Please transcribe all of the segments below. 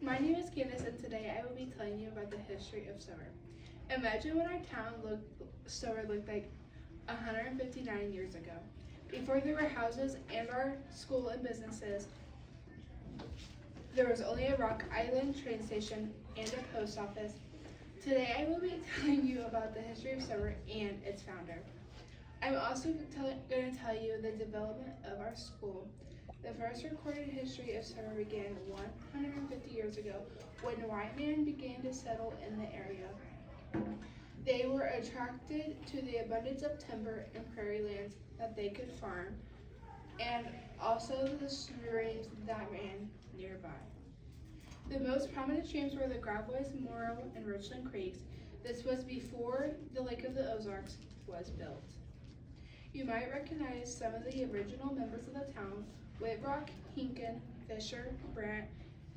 My name is Candace, and today I will be telling you about the history of summer. Imagine what our town summer looked like 159 years ago. Before there were houses and our school and businesses, there was only a rock island train station and a post office. Today I will be telling you about the history of summer and its founder. I'm also going to tell you the development of our school. The first recorded history of summer began 150 years ago when white men began to settle in the area. They were attracted to the abundance of timber and prairie lands that they could farm, and also the streams that ran nearby. The most prominent streams were the Gravois, Morrow, and Richland Creeks. This was before the Lake of the Ozarks was built. You might recognize some of the original members of the town: Whitrock, Hinken, Fisher, Brandt,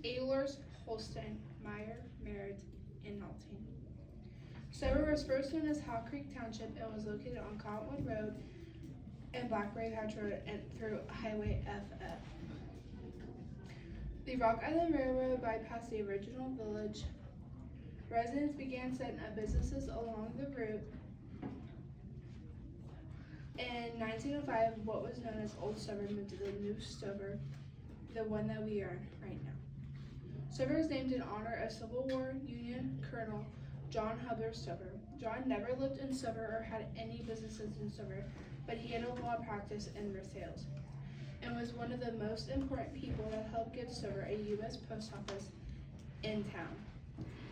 Ehlers, Holstein, Meyer, Merritt, and Naltine. Summer was first known as Hot Creek Township and was located on Cottonwood Road and Blackberry Patch Road and through Highway FF. The Rock Island Railroad bypassed the original village. Residents began setting up businesses along the route. In 1905, what was known as Old Stover moved to the new Stover, the one that we are in right now. Stover is named in honor of Civil War Union Colonel John Hubler Stover. John never lived in Stover or had any businesses in Stover, but he had a law practice in Versailles and was one of the most important people that helped give Stover a U.S. post office in town.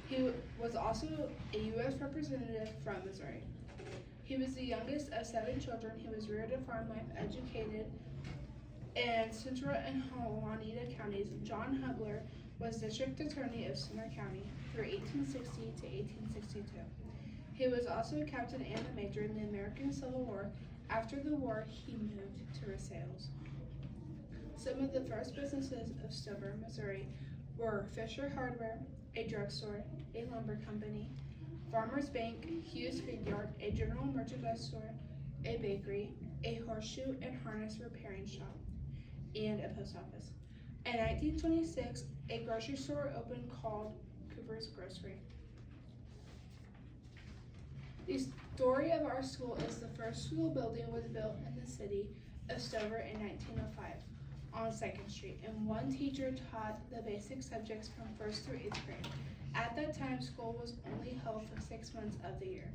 He was also a U.S. representative from Missouri. He was the youngest of 7 children. He was reared in farm life, educated in Central and Juanita counties. John Hubler was district attorney of Sumner County from 1860 to 1862. He was also a captain and a major in the American Civil War. After the war, he moved to Versailles. Some of the first businesses of Stover, Missouri were Fisher Hardware, a drugstore, a lumber company, Farmers Bank, Hughes Feed Yard, a general merchandise store, a bakery, a horseshoe and harness repairing shop, and a post office. In 1926, a grocery store opened called Cooper's Grocery. The story of our school is the first school building was built in the city of Stover in 1905 on 2nd Street, and one teacher taught the basic subjects from 1st through 8th grade. At that time, school was only held for 6 months of the year.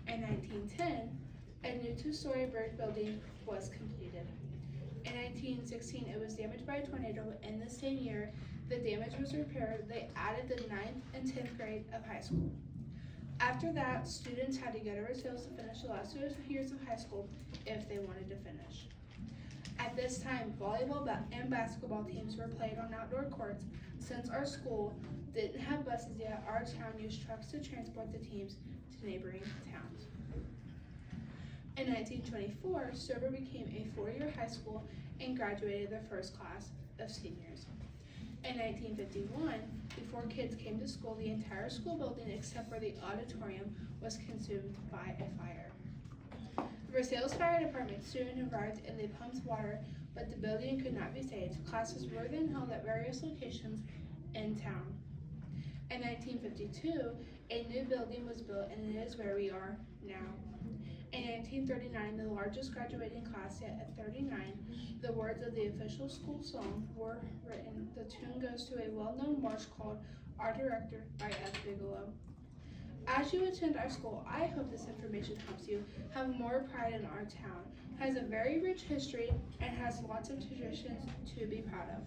In 1910, a new 2-story brick building was completed. In 1916, it was damaged by a tornado. In the same year, the damage was repaired. They added the 9th and 10th grade of high school. After that, students had to go to Versailles to finish the last 2 years of high school if they wanted to finish. At this time, volleyball and basketball teams were played on outdoor courts. Since our school didn't have buses yet, our town used trucks to transport the teams to neighboring towns. In 1924, Stover became a 4-year high school and graduated the first class of seniors. In 1951, before kids came to school, the entire school building except for the auditorium was consumed by a fire. The Versailles Fire Department soon arrived and they pumped water, but the building could not be saved. Classes were then held at various locations in town. In 1952, a new building was built and it is where we are now. In 1939, the largest graduating class yet at 39, the words of the official school song were written. The tune goes to a well-known march called Our Director by F. Bigelow. As you attend our school, I hope this information helps you have more pride in our town. It has a very rich history and has lots of traditions to be proud of.